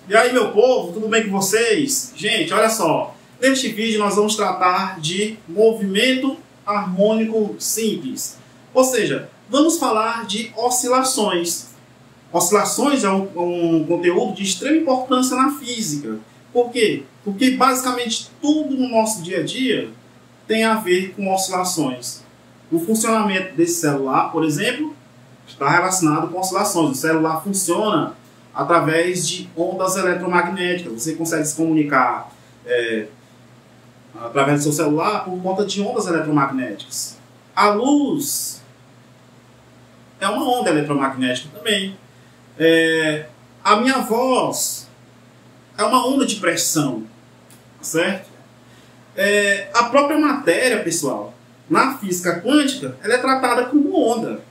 E aí, meu povo, tudo bem com vocês? Gente, olha só. Neste vídeo nós vamos tratar de movimento harmônico simples. Ou seja, vamos falar de oscilações. Oscilações é um conteúdo de extrema importância na física. Por quê? Porque basicamente tudo no nosso dia a dia tem a ver com oscilações. O funcionamento desse celular, por exemplo, está relacionado com oscilações. O celular funciona através de ondas eletromagnéticas. Você consegue se comunicar através do seu celular por conta de ondas eletromagnéticas. A luz é uma onda eletromagnética também. A minha voz é uma onda de pressão, certo? A própria matéria, pessoal, na física quântica, ela é tratada como onda.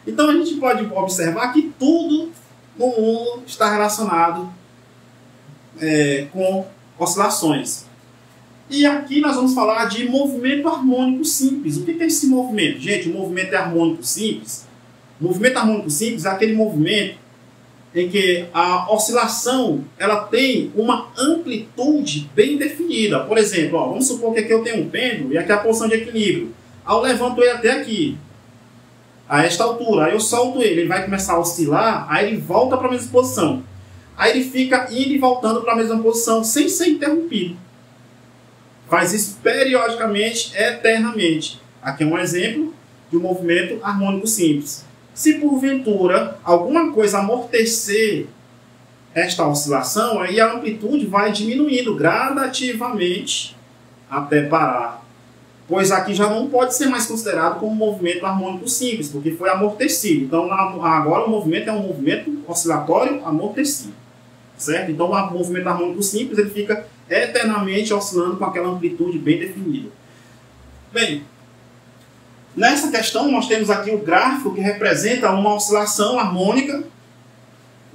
Então a gente pode observar que tudo no mundo está relacionado com oscilações. E aqui nós vamos falar de movimento harmônico simples. O que é esse movimento? Gente, o movimento é harmônico simples. O movimento harmônico simples é aquele movimento em que a oscilação ela tem uma amplitude bem definida. Por exemplo, vamos supor que aqui eu tenho um pêndulo e aqui é a posição de equilíbrio. Eu levanto ele até aqui, a esta altura, aí eu solto ele, ele vai começar a oscilar, aí ele volta para a mesma posição. Aí ele fica indo e voltando para a mesma posição sem ser interrompido. Faz isso periodicamente, eternamente. Aqui é um exemplo de um movimento harmônico simples. Se porventura alguma coisa amortecer esta oscilação, aí a amplitude vai diminuindo gradativamente até parar. Pois aqui já não pode ser mais considerado como um movimento harmônico simples, porque foi amortecido. Então agora o movimento é um movimento oscilatório amortecido. Certo? Então o movimento harmônico simples ele fica eternamente oscilando com aquela amplitude bem definida. Bem, nessa questão nós temos aqui o gráfico que representa uma oscilação harmônica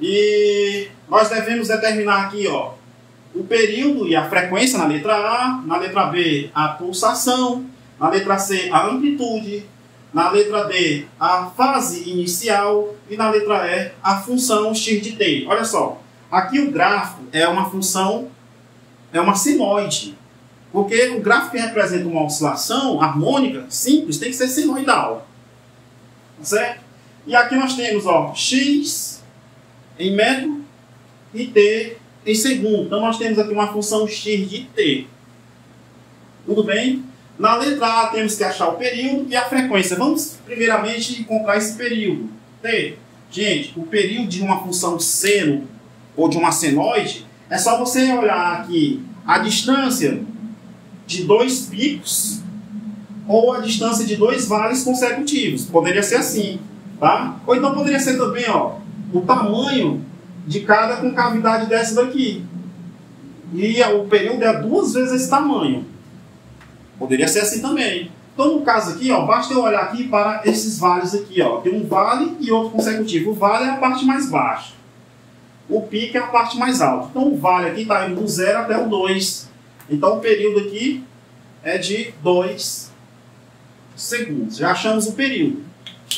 e nós devemos determinar aqui o período e a frequência na letra A, na letra B a pulsação, na letra C a amplitude, na letra D a fase inicial e na letra E a função x de t. Olha só, aqui o gráfico é uma função, é uma senoide, porque o gráfico que representa uma oscilação harmônica simples tem que ser senoidal, certo? E aqui nós temos x em metro e t em segundo. Então nós temos aqui uma função x de t. Tudo bem? Na letra A temos que achar o período e a frequência. Vamos primeiramente encontrar esse período. T. Gente, o período de uma função seno ou de uma senoide é só você olhar aqui a distância de dois picos ou a distância de dois vales consecutivos. Poderia ser assim, tá? Ou então poderia ser também, o tamanho de cada concavidade dessa daqui. E o período é 2 vezes esse tamanho. Poderia ser assim também. Então, no caso aqui, basta eu olhar aqui para esses vales aqui. Tem um vale e outro consecutivo. O vale é a parte mais baixa. O pico é a parte mais alta. Então, o vale aqui está indo do 0 até o 2. Então, o período aqui é de 2 segundos. Já achamos o período.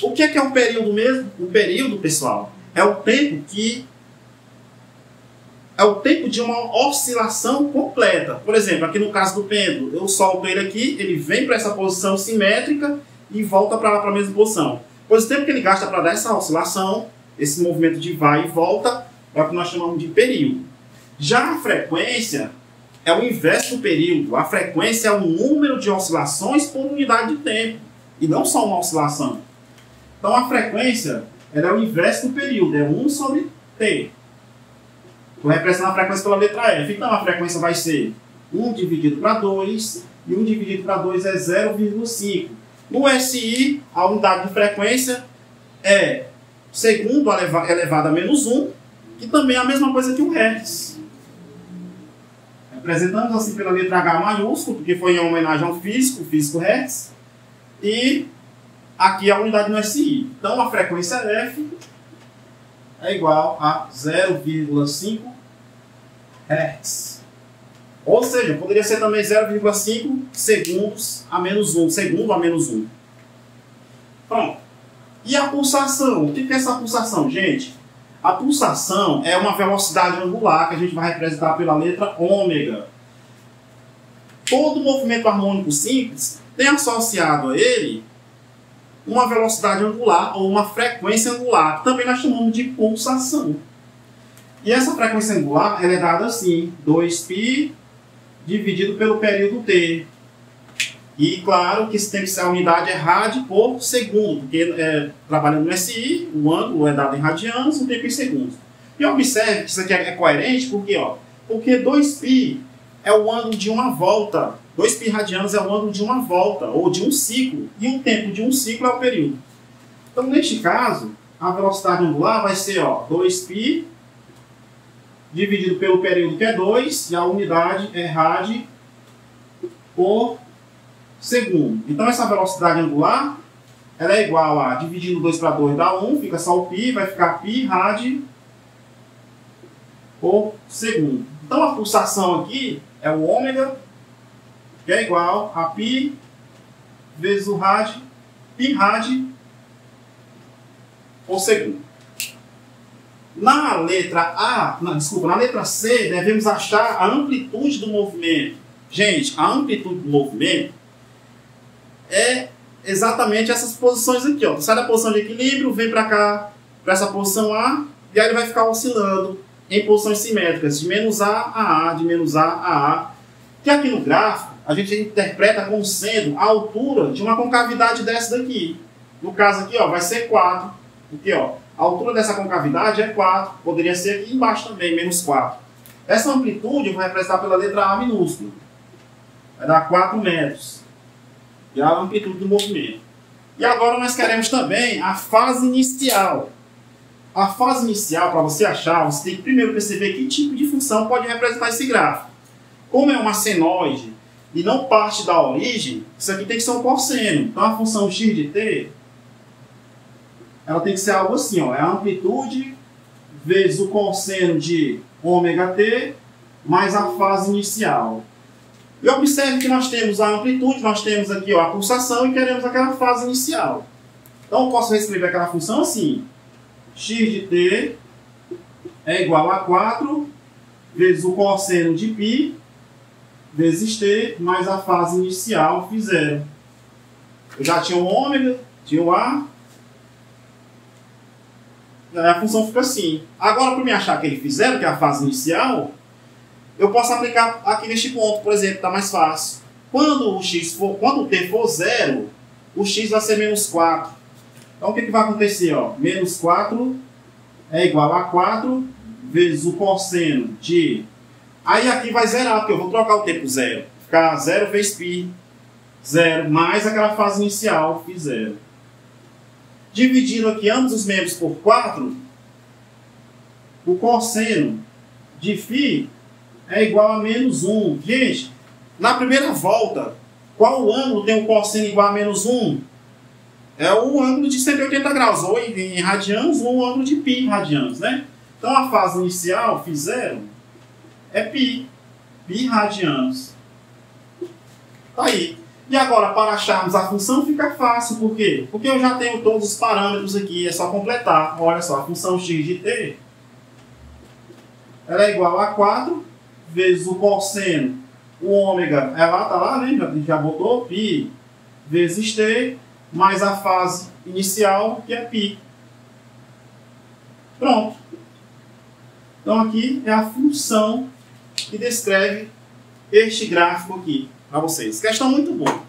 O que é o período mesmo? O período, pessoal, é o tempo de uma oscilação completa. Por exemplo, aqui no caso do pêndulo, eu solto ele aqui, ele vem para essa posição simétrica e volta para lá para a mesma posição. Pois o tempo que ele gasta para dar essa oscilação, esse movimento de vai e volta, é o que nós chamamos de período. Já a frequência é o inverso do período. A frequência é o número de oscilações por unidade de tempo, e não só uma oscilação. Então a frequência ela é o inverso do período, é 1 sobre t. Estou representando a frequência pela letra F. Então a frequência vai ser 1 dividido para 2, e 1 dividido para 2 é 0,5. No SI, a unidade de frequência é segundo elevado a menos 1, que também é a mesma coisa que o Hertz. Representamos assim pela letra H maiúsculo, porque foi em homenagem ao físico Hertz, e aqui a unidade no SI. Então a frequência F é igual a 0,5 Hz. Ou seja, poderia ser também 0,5 segundos a menos 1. Segundo a menos 1. Pronto. E a pulsação? O que é essa pulsação, gente? A pulsação é uma velocidade angular que a gente vai representar pela letra ômega. Todo movimento harmônico simples tem associado a ele uma velocidade angular ou uma frequência angular, que também nós chamamos de pulsação. E essa frequência angular ela é dada assim, 2π dividido pelo período t. E claro que tem que ser a unidade é rad por segundo, porque trabalhando no SI, o ângulo é dado em radianos, o tempo em segundos. E observe que isso aqui é coerente, porque 2π é o ângulo de uma volta. 2π radianos é o ângulo de uma volta, ou de um ciclo, e o tempo de um ciclo é o período. Então, neste caso, a velocidade angular vai ser 2π dividido pelo período, que é 2, e a unidade é rad por segundo. Então, essa velocidade angular ela é igual a, dividindo 2 para 2 dá 1, fica só o π, vai ficar π rad por segundo. Então, a pulsação aqui é o ômega, que é igual a π vezes o rad, π rad por segundo. Na letra na letra C, devemos achar a amplitude do movimento. Gente, a amplitude do movimento é exatamente essas posições aqui. Sai da posição de equilíbrio, vem para cá, para essa posição A, e aí ele vai ficar oscilando em posições simétricas, de menos A a A, de menos A a A. Que aqui no gráfico, a gente interpreta como sendo a altura de uma concavidade dessa daqui. No caso aqui, vai ser 4. Aqui, a altura dessa concavidade é 4. Poderia ser aqui embaixo também, menos 4. Essa amplitude eu vou representar pela letra A minúscula. Vai dar 4 metros. E a amplitude do movimento. E agora nós queremos também a fase inicial. A fase inicial, para você achar, você tem que primeiro perceber que tipo de função pode representar esse gráfico. Como é uma senoide e não parte da origem, isso aqui tem que ser um cosseno. Então a função x de t, ela tem que ser algo assim, é a amplitude vezes o cosseno de ômega t mais a fase inicial. E observe que nós temos a amplitude, nós temos aqui a pulsação e queremos aquela fase inicial. Então eu posso reescrever aquela função assim, x de t é igual a 4 vezes o cosseno de π vezes t mais a fase inicial, φ zero. Eu já tinha o ômega, tinha o A. A função fica assim. Agora, para me achar aquele φ zero, que é a fase inicial, eu posso aplicar aqui neste ponto, por exemplo, está mais fácil. Quando o t for zero, o x vai ser menos 4. Então, o que vai acontecer? Menos 4 é igual a 4 vezes o cosseno de... Aí aqui vai zerar, porque eu vou trocar o t por zero. Ficar 0 vezes π, 0, mais aquela fase inicial, φ zero. Dividindo aqui ambos os membros por 4, o cosseno de φ é igual a menos 1. Gente, na primeira volta, qual ângulo tem o cosseno igual a menos 1? É o ângulo de 180 graus, ou em radianos, ou o ângulo de π radianos, né? Então a fase inicial, φ zero, é π radianos. Tá aí. E agora, para acharmos a função, fica fácil. Por quê? Porque eu já tenho todos os parâmetros aqui, é só completar. Olha só, a função x de t ela é igual a 4 vezes o cosseno, o ômega, tá lá, né? Já botou, π vezes t, mais a fase inicial, que é π. Pronto. Então aqui é a função que descreve este gráfico aqui para vocês. Questão muito boa.